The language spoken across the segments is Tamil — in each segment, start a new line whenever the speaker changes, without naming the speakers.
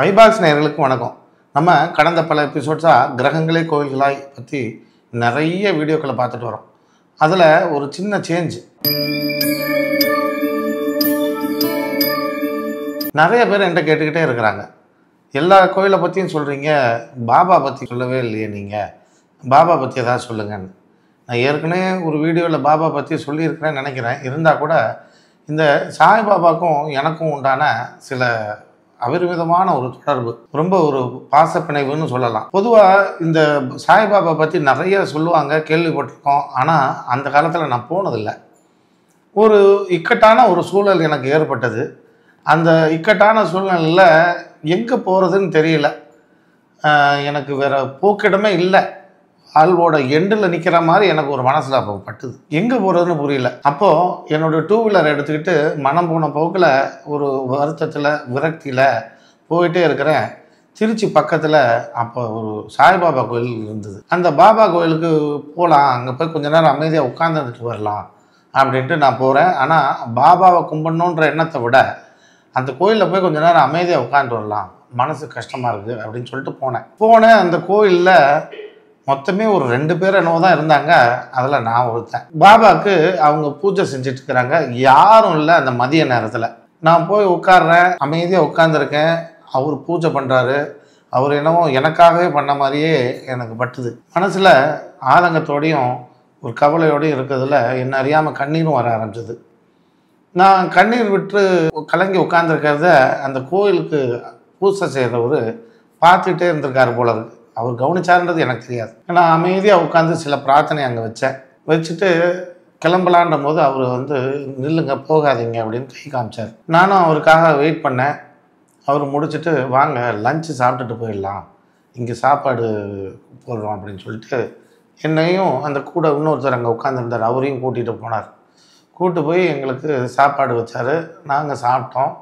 ஐபாக்ஸ் நேயர்களுக்கு வணக்கம். நம்ம கடந்த பல எபிசோட்ஸாக கிரகங்களே கோவில்களாய் பற்றி நிறைய வீடியோக்களை பார்த்துட்டு வரோம். அதில் ஒரு சின்ன சேஞ்ச். நிறைய பேர் என்கிட்ட கேட்டுக்கிட்டே இருக்கிறாங்க, எல்லா கோயிலை பற்றியும் சொல்கிறீங்க, பாபா பற்றி சொல்லவே இல்லையே, நீங்கள் பாபா பற்றி ஏதாவது சொல்லுங்கன்னு. நான் ஏற்கனவே ஒரு வீடியோவில் பாபா பற்றி சொல்லியிருக்கிறேன்னு நினைக்கிறேன். இருந்தால் கூட இந்த சாய்பாபாவுக்கும் எனக்கும் உண்டான சில அபரிமிதமான ஒரு தொடர்பு, ரொம்ப ஒரு பாசப்பிணைவுன்னு சொல்லலாம். பொதுவாக இந்த சாய்பாபா பற்றி நிறைய சொல்லுவாங்க, கேள்விப்பட்டிருக்கோம். ஆனால் அந்த காலத்தில் நான் போனதில்லை. ஒரு இக்கட்டான ஒரு சூழல் எனக்கு ஏற்பட்டது. அந்த இக்கட்டான சூழ்நிலையில் எங்கே போகிறதுன்னு தெரியல. எனக்கு வேறு போக்கிடமே இல்லை. ஆள்வோட எண்டில் நிற்கிற மாதிரி எனக்கு ஒரு மனசில் அப்போ பட்டுது. எங்கே போகிறதுன்னு புரியல. அப்போது என்னோடய 2 வீலர் எடுத்துக்கிட்டு மனம் போன போக்கில் ஒரு வருத்தத்தில் விரக்தியில் போயிட்டே இருக்கிறேன். திருச்சி பக்கத்தில் அப்போ ஒரு சாய்பாபா கோயில் இருந்தது. அந்த பாபா கோயிலுக்கு போகலாம், அங்கே போய் கொஞ்ச நேரம் அமைதியாக உட்காந்துட்டு வரலாம் அப்படின்ட்டு நான் போகிறேன். ஆனால் பாபாவை கும்பிடணுன்ற எண்ணத்தை விட அந்த கோயிலில் போய் கொஞ்ச நேரம் அமைதியாக உட்காந்துட்டு வரலாம், மனசு கஷ்டமாக இருக்குது அப்படின்னு சொல்லிட்டு போனேன். அந்த கோயிலில் மொத்தமே ஒரு 2 பேர் என்னவோ தான் இருந்தாங்க. அதில் நான் ஒருத்தன். பாபாவுக்கு அவங்க பூஜை செஞ்சுட்டு இருக்கிறாங்க, யாரும் இல்லை. அந்த மதிய நேரத்தில் நான் போய் உட்கார்றேன், அமைதியாக உட்காந்துருக்கேன். அவர் பூஜை பண்ணுறாரு. அவர் என்னவோ எனக்காகவே பண்ண மாதிரியே எனக்கு பட்டுது. மனசில் ஆதங்கத்தோடையும் ஒரு கவலையோடையும் இருக்கிறதுல என்ன அறியாமல் கண்ணீரும் வர ஆரம்பிச்சது. நான் கண்ணீர் விட்டு கலங்கி உட்காந்துருக்கிறத அந்த கோயிலுக்கு பூஜை செய்கிறவர் பார்த்துக்கிட்டே இருந்திருக்காரு போல இருக்கு. அவர் கவனிச்சாருன்றது எனக்கு தெரியாது. நான் அமைதியாக உட்காந்து சில பிரார்த்தனை அங்கே வச்சுட்டு கிளம்பலான்ற போது அவர் நில்லுங்க, போகாதீங்க அப்படின்னு கை காமிச்சார். நானும் அவருக்காக வெயிட் பண்ணேன். அவர் முடிச்சுட்டு வாங்க லஞ்சு சாப்பிட்டுட்டு போயிடலாம், இங்கே சாப்பாடு போடுறோம் அப்படின்னு சொல்லிட்டு என்னையும் அந்த கூட இன்னொருத்தர் அங்கே உட்காந்துருந்தார், அவரையும் கூட்டிகிட்டு போனார். கூப்பிட்டு போய் எங்களுக்கு சாப்பாடு வச்சார். நாங்கள் சாப்பிட்டோம்.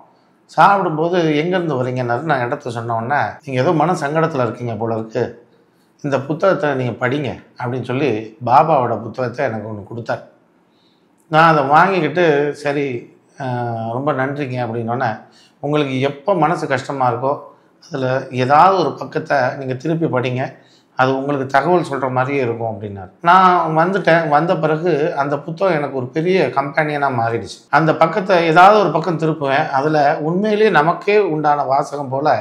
சாப்பிடும்போது எங்கேருந்து வரீங்கன்னாரு. நான் இடத்த சொன்னோன்னே, நீங்கள் ஏதோ மன சங்கடத்தில் இருக்கீங்க போல இருக்குது, இந்த புத்தகத்தை நீங்கள் படிங்க அப்படின்னு சொல்லி பாபாவோட புத்தகத்தை எனக்கு ஒன்று கொடுத்தார். நான் அதை வாங்கிக்கிட்டு சரி ரொம்ப நன்றிங்க அப்படின்னோடனே, உங்களுக்கு எப்போ மனசு கஷ்டமாக இருக்கோ அதில் ஏதாவது ஒரு பக்கத்தை நீங்கள் திருப்பி படிங்க, அது உங்களுக்கு தகவல் சொல்கிற மாதிரியே இருக்கும் அப்படின்னாரு. நான் வந்துட்டேன். வந்த பிறகு அந்த புத்தகம் எனக்கு ஒரு பெரிய கம்பேனியனாக மாறிடுச்சு. அந்த பக்கத்தை ஏதாவது ஒரு பக்கம் திருப்புவேன். அதில் உண்மையிலேயே நமக்கே உண்டான வாசகம் போல்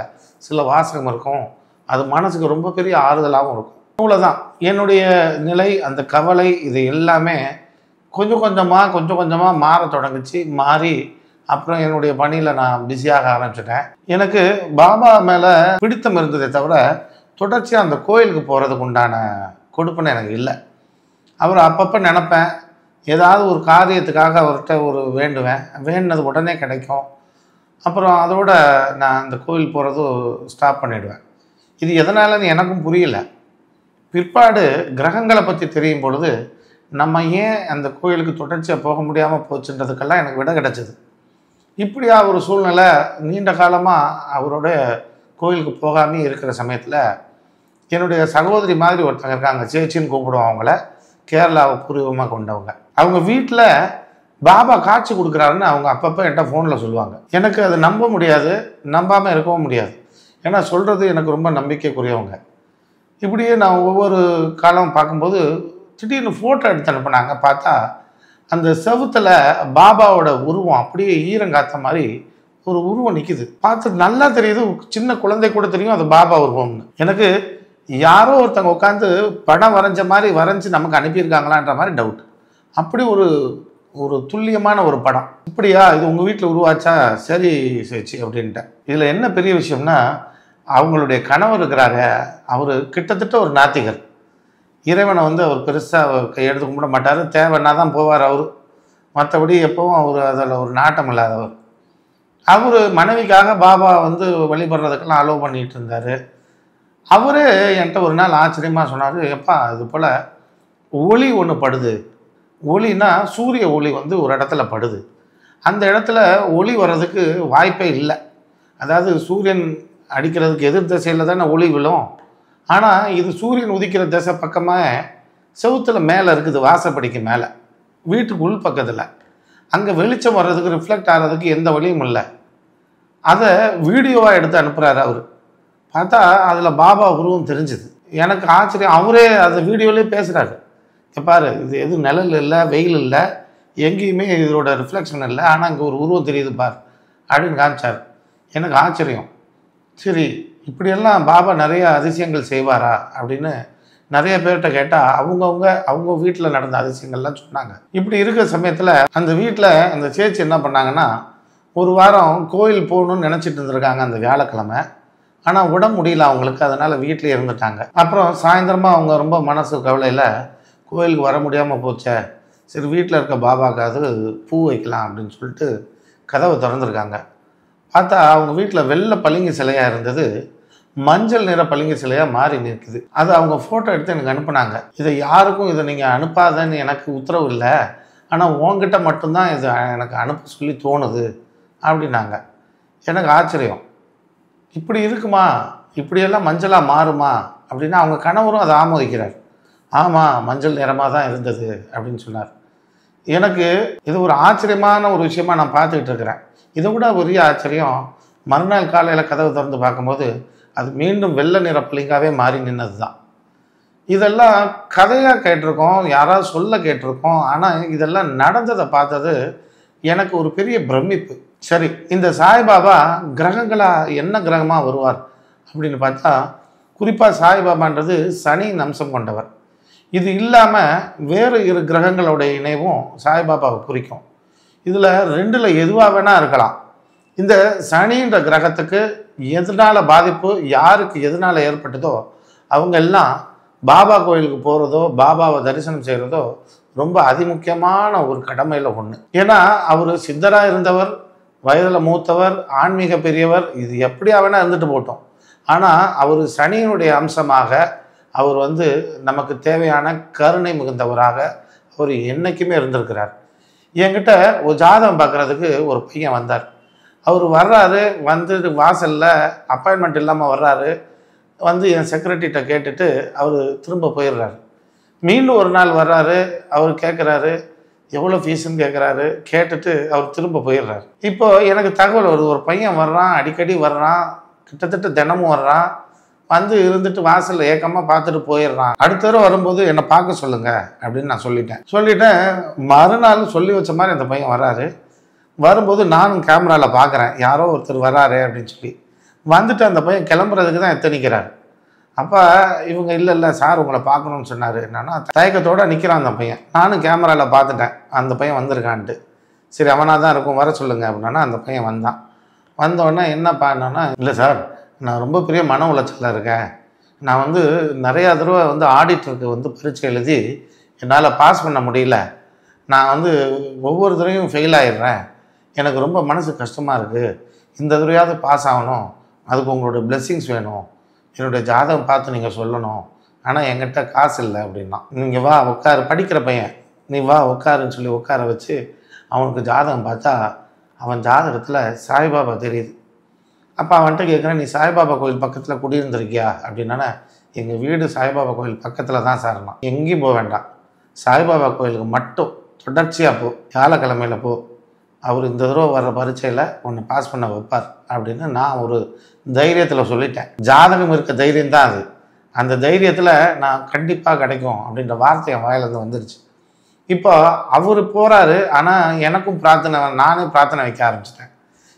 சில வாசகம் இருக்கும். அது மனசுக்கு ரொம்ப பெரிய ஆறுதலாகவும் இருக்கும். அவ்வளோதான் என்னுடைய நிலை. அந்த கவலை இது எல்லாமே கொஞ்சம் கொஞ்சமாக மாற தொடங்குச்சு. மாறி அப்புறம் என்னுடைய பணியில் நான் பிஸியாக ஆரம்பிச்சிட்டேன். எனக்கு பாபா மேலே பிடித்தம் இருந்ததே தவிர தொடர்ச்சியாக அந்த கோயிலுக்கு போகிறதுக்கு உண்டான கொடுப்புன்னு எனக்கு இல்லை. அவர் அப்பப்போ நினப்பேன், ஏதாவது ஒரு காரியத்துக்காக அவர்கிட்ட ஒரு வேண்டினது உடனே கிடைக்கும். அப்புறம் அதோட நான் அந்த கோயில் போகிறதும் ஸ்டாப் பண்ணிவிடுவேன். இது எதனாலன்னு எனக்கும் புரியல. பிற்பாடு கிரகங்களை பற்றி தெரியும் பொழுது நம்ம ஏன் அந்த கோயிலுக்கு தொடர்ச்சியாக போக முடியாமல் போச்சுன்றதுக்கெல்லாம் எனக்கு விட கிடச்சிது. இப்படியா ஒரு சூழ்நிலை நீண்ட காலமாக அவரோட கோயிலுக்கு போகாமே இருக்கிற சமயத்தில் என்னுடைய சகோதரி மாதிரி ஒருத்தங்க இருக்காங்க, சேச்சின்னு கூப்பிடுவோம் அவங்கள. கேரளாவை பூர்வமாக கொண்டவங்க. அவங்க வீட்டில் பாபா காட்சி கொடுக்குறாருன்னு அவங்க அப்பப்போ என்கிட்ட ஃபோனில் சொல்லுவாங்க. எனக்கு அதை நம்ப முடியாது, நம்பாமல் இருக்கவும் முடியாது. ஏன்னா சொல்கிறது எனக்கு ரொம்ப நம்பிக்கைக்குரியவங்க. இப்படியே நான் ஒவ்வொரு காலம் பார்க்கும்போது திடீர்னு ஃபோட்டோ எடுத்து அனுப்புனாங்க. பார்த்தா அந்த செவுத்தில் பாபாவோட உருவம் அப்படியே ஈரங்காத்த மாதிரி ஒரு உருவம் நிற்கிது. பார்த்து நல்லா தெரியுது, சின்ன குழந்தை கூட தெரியும் அது பாபா உருவம்னு. எனக்கு யாரோ ஒருத்தவங்க உட்காந்து படம் வரைஞ்ச மாதிரி வரைஞ்சி நமக்கு அனுப்பியிருக்காங்களான்ற மாதிரி டவுட். அப்படி ஒரு துல்லியமான ஒரு படம். இப்படியா இது உங்கள் வீட்டில் உருவாச்சா, சரி சேச்சி அப்படின்ட்டேன். இதில் என்ன பெரிய விஷயம்னா, அவங்களுடைய கணவர் இருக்கிறாரு, அவர் கிட்டத்தட்ட ஒரு நாத்திகர். இறைவனை அவர் பெருசாக கையெடுத்து கும்பிட மாட்டார், தேவைன்னா தான் போவார் அவர். மற்றபடி எப்பவும் அவர் அதில் ஒரு நாட்டம் இல்லாதவர். அவர் மனைவிக்காக பாபா வழிபடுறதுக்கெல்லாம் அலோவ் பண்ணிகிட்டு இருந்தார். அவரே என்கிட்ட ஒரு நாள் ஆச்சரியமாக சொன்னார், எப்பா இது போல் ஒளி ஒன்று படுது, ஒளினா சூரிய ஒளி ஒரு இடத்துல படுது, அந்த இடத்துல ஒளி வர்றதுக்கு வாய்ப்பே இல்லை. அதாவது சூரியன் அடிக்கிறதுக்கு எதிர் திசையில் தானே ஒளி விழும். ஆனால் இது சூரியன் உதிக்கிற திசை பக்கமாக செவுத்தில் மேலே இருக்குது, வாசப்படிக்கு மேலே, வீட்டுக்கு உள் பக்கத்தில். அங்கே வெளிச்சம் வர்றதுக்கு ரிஃப்ளெக்ட் ஆகிறதுக்கு எந்த வழியும் இல்லை. அதை வீடியோவாக எடுத்து அனுப்புகிறாரு அவர். பார்த்தா அதில் பாபா உருவம் தெரிஞ்சுது. எனக்கு ஆச்சரியம். அவரே அந்த வீடியோலேயே பேசுகிறாரு. பாரு, இது எதுவும் நிழல் இல்லை, வெயில் இல்லை, எங்கேயுமே இதோட ரிஃப்ளெக்ஷன் இல்லை, ஆனால் இங்கே ஒரு உருவம் தெரியுது பார் அப்படின்னு காமிச்சார். எனக்கு ஆச்சரியம். சரி, இப்படியெல்லாம் பாபா நிறைய அதிசயங்கள் செய்வாரா அப்படின்னு நிறைய பேர்கிட்ட கேட்டால் அவங்க வீட்டில் நடந்த அதிசயங்கள்லாம் சொன்னாங்க. இப்படி இருக்கிற சமயத்தில் அந்த வீட்டில் அந்த சேச்சி என்ன பண்ணாங்கன்னா, ஒரு வாரம் கோயில் போகணுன்னு நினச்சிட்டு இருந்திருக்காங்க அந்த வியாழக்கிழமை. ஆனால் உடம்பு முடியல அவங்களுக்கு, அதனால் வீட்டிலே இருந்துட்டாங்க. அப்புறம் சாயந்தரமாக அவங்க ரொம்ப மனசு கவலையில் கோயிலுக்கு வர முடியாமல் போச்சே, சரி வீட்டில் இருக்க பாபாக்காவது பூ வைக்கலாம் அப்படின்னு சொல்லிட்டு கதவை திறந்துருக்காங்க. பார்த்தா அவங்க வீட்டில் வெள்ளை பளிங்கு சிலையாக இருந்தது மஞ்சள் நிற பளிங்கு சிலையாக மாறி நிற்குது. அது அவங்க ஃபோட்டோ எடுத்து எனக்கு அனுப்புனாங்க. இதை யாருக்கும் இதை நீங்கள் அனுப்பாதன்னு எனக்கு உத்தரவு இல்லை, ஆனால் உங்ககிட்ட மட்டும்தான் இது எனக்கு அனுப்ப சொல்லி தோணுது அப்படின்னாங்க. எனக்கு ஆச்சரியம். இப்படி இருக்குமா, இப்படியெல்லாம் மஞ்சளாக மாறுமா அப்படின்னா அவங்க கணவரும் அதை ஆமோதிக்கிறார். ஆமாம், மஞ்சள் நிறமாக தான் இருந்தது அப்படின்னு சொன்னார். எனக்கு இது ஒரு ஆச்சரியமான ஒரு விஷயமா நான் பார்த்துக்கிட்டு இருக்கிறேன். இதை விட பெரிய ஆச்சரியம், மறுநாள் காலையில் கதவை திறந்து பார்க்கும்போது அது மீண்டும் வெள்ளை நிற பளிங்காவே மாறி நின்னது தான். இதெல்லாம் கதையாக கேட்டிருக்கோம், யாராவது சொல்ல கேட்டிருக்கோம். ஆனால் இதெல்லாம் நடந்ததை பார்த்தது எனக்கு ஒரு பெரிய பிரமிப்பு. சரி, இந்த சாய்பாபா கிரகங்களாக என்ன கிரகமாக வருவார் அப்படின்னு பார்த்தா, குறிப்பாக சாய்பாபான்றது சனியின் அம்சம் கொண்டவர். இது இல்லாமல் வேறு 2 கிரகங்களுடைய இணைவும் சாய்பாபாவை குறிக்கும். இதில் 2ல் எதுவாக வேணால் இருக்கலாம். இந்த சனின்ற கிரகத்துக்கு எதனால் பாதிப்பு, யாருக்கு எதனால் ஏற்பட்டதோ அவங்க எல்லாம் பாபா கோயிலுக்கு போகிறதோ பாபாவை தரிசனம் செய்கிறதோ ரொம்ப அதிமுக்கியமான ஒரு கடமையில் ஒன்று. ஏன்னா அவர் சித்தராக இருந்தவர், வயதில் மூத்தவர், ஆன்மீக பெரியவர், இது எப்படியா வேணால் இருந்துட்டு போட்டோம். ஆனால் அவர் சனியினுடைய அம்சமாக அவர் நமக்கு தேவையான கருணை மிகுந்தவராக அவர் என்றைக்குமே இருந்திருக்கிறார். என்கிட்ட ஒரு ஜாதகம் பார்க்குறதுக்கு ஒரு பையன் வந்தார். அவர் வர்றாரு, வாசலில் அப்பாயின்மெண்ட் இல்லாமல் வர்றாரு. என் செக்ரட்டரிகிட்ட கேட்டுட்டு அவர் திரும்ப போயிடுறாரு. மீண்டும் ஒரு நாள் வர்றாரு, அவர் கேட்குறாரு, எவ்வளோ ஃபீஸுன்னு கேட்குறாரு. கேட்டுட்டு அவர் திரும்ப போயிடுறாரு. இப்போ எனக்கு தகவல் வருது, ஒரு பையன் வர்றான், அடிக்கடி வர்றான், கிட்டத்தட்ட தினமும் வர்றான், இருந்துட்டு வாசலில் ஏக்கமாக பார்த்துட்டு போயிடுறான். அடுத்த தடவை வரும்போது என்னை பார்க்க சொல்லுங்க அப்படின்னு நான் சொல்லிட்டேன். மறுநாள் சொல்லி வச்ச மாதிரி அந்த பையன் வர்றாரு. வரும்போது நானும் கேமராவில் பார்க்குறேன், யாரோ ஒருத்தர் வர்றாரு அப்படின்னு சொல்லி. அந்த பையன் கிளம்புறதுக்கு தான் எத்தனிக்கிறார். அப்போ இவங்க இல்லை சார் உங்களை பார்க்கணுன்னு சொன்னார். என்னன்னா தயக்கத்தோடு நிற்கிறான் அந்த பையன். நானும் கேமராவில் பார்த்துட்டேன் அந்த பையன் வந்திருக்கான்ட்டு. சரி, அவனாக தான் இருக்கும், வர சொல்லுங்க அப்படின்னா அந்த பையன் வந்தான். வந்தோடனே என்னப்பா என்னன்னா, இல்லை சார், நான் ரொம்ப பெரிய மன உளைச்சலில் இருக்கேன். நான் நிறையா தடவை ஆடிட்டருக்கு பரீட்சை எழுதி என்னால் பாஸ் பண்ண முடியல. நான் ஒவ்வொரு தடவையும் ஃபெயில் ஆகிடுறேன். எனக்கு ரொம்ப மனசு கஷ்டமாக இருக்குது. இந்த தடவையாவது பாஸ் ஆகணும், அதுக்கு உங்களோட பிளெஸ்ஸிங்ஸ் வேணும். என்னுடைய ஜாதகம் பார்த்து நீங்கள் சொல்லணும். ஆனால் என்கிட்ட காசு இல்லை அப்படின்னா. நீங்கள் வா உட்காரு, படிக்கிற பையன், நீ வா உட்காருன்னு சொல்லி உட்கார வச்சு அவனுக்கு ஜாதகம் பார்த்தா அவன் ஜாதகத்தில் சாய்பாபா தெரியுது. அப்போ அவன்கிட்ட கேட்குறேன், நீ சாய்பாபா கோயில் பக்கத்தில் குடியிருந்திருக்கியா அப்படின்னா, எங்கள் வீடு சாய்பாபா கோயில் பக்கத்தில் தான் சார்னா. எங்கேயும் போக வேண்டாம், சாய்பாபா கோயிலுக்கு மட்டும் தொடர்ச்சியாக போ, வியாழக்கிழமையில் போ, அவர் இந்த தடவை வர்ற பரீட்சையில் உன்னை பாஸ் பண்ண வைப்பார் அப்படின்னு நான் ஒரு தைரியத்தில் சொல்லிட்டேன். ஜாதகம் இருக்க தைரியம் தான் அது. அந்த தைரியத்தில் நான் கண்டிப்பாக கிடைக்கும் அப்படின்ற வார்த்தை என் வாயிலேருந்து வந்துருச்சு. இப்போ அவர் போகிறாரு, ஆனால் எனக்கும் நானே பிரார்த்தனை வைக்க ஆரம்பிச்சிட்டேன்.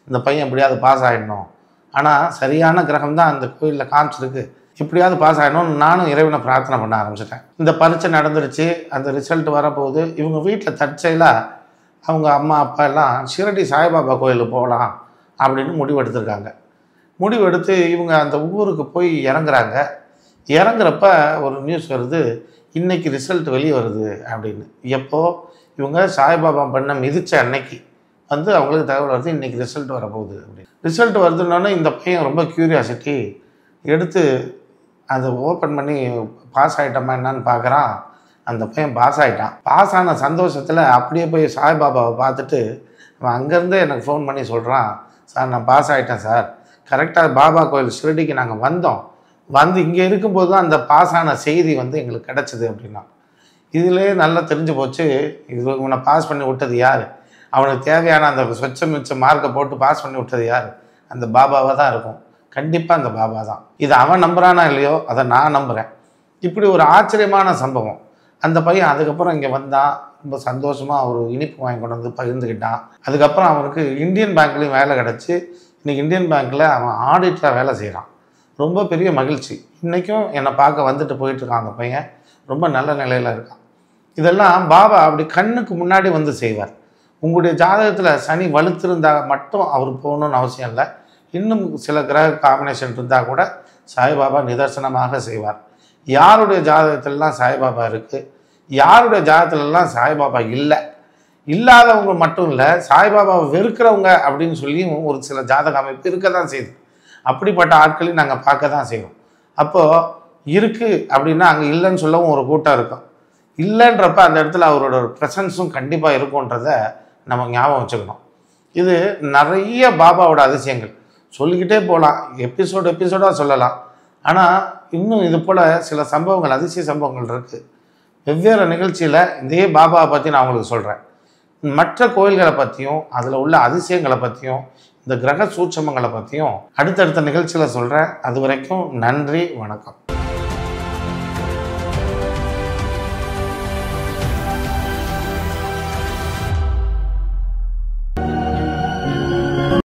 இந்த பையன் எப்படியாவது பாஸ் ஆகிடணும், ஆனால் சரியான கிரகம் தான் அந்த கோயிலில் காமிச்சிருக்கு, எப்படியாவது பாஸ் ஆகிடணும்னு நானும் இறைவனை பிரார்த்தனை பண்ண ஆரம்பிச்சிட்டேன். இந்த பரீட்சை நடந்துருச்சு, அந்த ரிசல்ட் வரப்போகுது. இவங்க வீட்டில் தற்செயலாக அவங்க அம்மா அப்பா எல்லாம் ஷிரடி சாய்பாபா கோயிலுக்கு போகலாம் அப்படின்னு முடிவெடுத்திருக்காங்க. முடிவெடுத்து இவங்க அந்த ஊருக்கு போய் இறங்குறாங்க. இறங்குறப்ப ஒரு நியூஸ் வருது, இன்றைக்கி ரிசல்ட் வெளியே வருது அப்படின்னு. எப்போது இவங்க சாய்பாபா பண்ண மிதித்த அன்னைக்கு அவங்களுக்கு தகவல் வருது, இன்றைக்கி ரிசல்ட் வரப்போகுது அப்படின்னு. ரிசல்ட் வருதுன்னொன்னே இந்த பையன் ரொம்ப க்யூரியாசிட்டி எடுத்து அதை ஓப்பன் பண்ணி பாஸ் ஆகிட்டோமா என்னான்னு பார்க்குறான். அந்த பையன் பாஸ் ஆகிட்டான். பாஸ் ஆன சந்தோஷத்தில் அப்படியே போய் சாய்பாபாவை பார்த்துட்டு அவன் அங்கேருந்தே எனக்கு ஃபோன் பண்ணி சொல்கிறான், சார் நான் பாஸ் ஆகிட்டேன் சார், கரெக்டாக பாபா கோயில் ஷிரடிக்கு நாங்கள் வந்தோம், இங்கே இருக்கும்போது தான் அந்த பாஸ் ஆன செய்தி எங்களுக்கு கிடச்சிது அப்படின்னா. இதிலே நல்லா தெரிஞ்சு போச்சு, இது உன்னை பாஸ் பண்ணி விட்டது யார், அவனுக்கு தேவையான அந்த சொச்ச மிச்ச மார்க்கை போட்டு பாஸ் பண்ணி விட்டது யார் அந்த பாபாவாக தான் இருக்கும். கண்டிப்பாக அந்த பாபா தான். இது அவன் நம்புறானா இல்லையோ, அதை நான் நம்புகிறேன். இப்படி ஒரு ஆச்சரியமான சம்பவம். அந்த பையன் அதுக்கப்புறம் இங்கே வந்தான். ரொம்ப சந்தோஷமாக ஒரு இனிப்பு வாங்கி கொண்டு வந்து பகிர்ந்துக்கிட்டான். அதுக்கப்புறம் அவனுக்கு இந்தியன் பேங்க்லேயும் வேலை கிடச்சி இன்றைக்கி இந்தியன் பேங்க்கில் அவன் ஆடிட்டராக வேலை செய்கிறான். ரொம்ப பெரிய மகிழ்ச்சி. இன்றைக்கும் என்னை பார்க்க வந்துட்டு போயிட்டுருக்கான் அந்த பையன். ரொம்ப நல்ல நிலையில் இருக்கான். இதெல்லாம் பாபா அப்படி கண்ணுக்கு முன்னாடி வந்து செய்வார். உங்களுடைய ஜாதகத்தில் சனி வலுத்திருந்தால் மட்டும் அவர் போகணுன்னு அவசியம் இல்லை. இன்னும் சில கிரக காம்பினேஷன் இருந்தால் கூட சாய்பாபா நிதர்சனமாக செய்வார். யாருடைய ஜாதகத்திலலாம் சாய்பாபா இருக்குது, யாருடைய ஜாதகத்திலலாம் சாய்பாபா இல்லை, இல்லாதவங்க மட்டும் இல்லை, சாய்பாபாவை வெறுக்கிறவங்க அப்படின்னு சொல்லியும் ஒரு சில ஜாதக அமைப்பு இருக்க தான் செய்யுது. அப்படிப்பட்ட ஆட்களையும் நாங்கள் பார்க்க தான் செய்வோம். அப்போது இருக்குது அப்படின்னா அங்கே இல்லைன்னு சொல்லவும் ஒரு கூட்டம் இருக்கும். இல்லைன்றப்ப அந்த இடத்துல அவரோட ஒரு ப்ரெசன்ஸும் கண்டிப்பாக இருக்கும்ன்றத நம்ம ஞாபகம் வச்சுக்கணும். இது நிறைய பாபாவோட அதிசயங்கள் சொல்லிக்கிட்டே போகலாம், எபிசோடாக சொல்லலாம். ஆனால் இன்னும் இது போல் சில சம்பவங்கள், அதிசய சம்பவங்கள் இருக்குது. வெவ்வேறு நிகழ்ச்சியில் இதே பாபாவை பற்றி நான் உங்களுக்கு சொல்கிறேன். மற்ற கோயில்களை பற்றியும் அதில் உள்ள அதிசயங்களை பற்றியும் இந்த கிரக சூட்சமங்களை பற்றியும் அடுத்தடுத்த நிகழ்ச்சியில் சொல்கிறேன். அது வரைக்கும் நன்றி, வணக்கம்.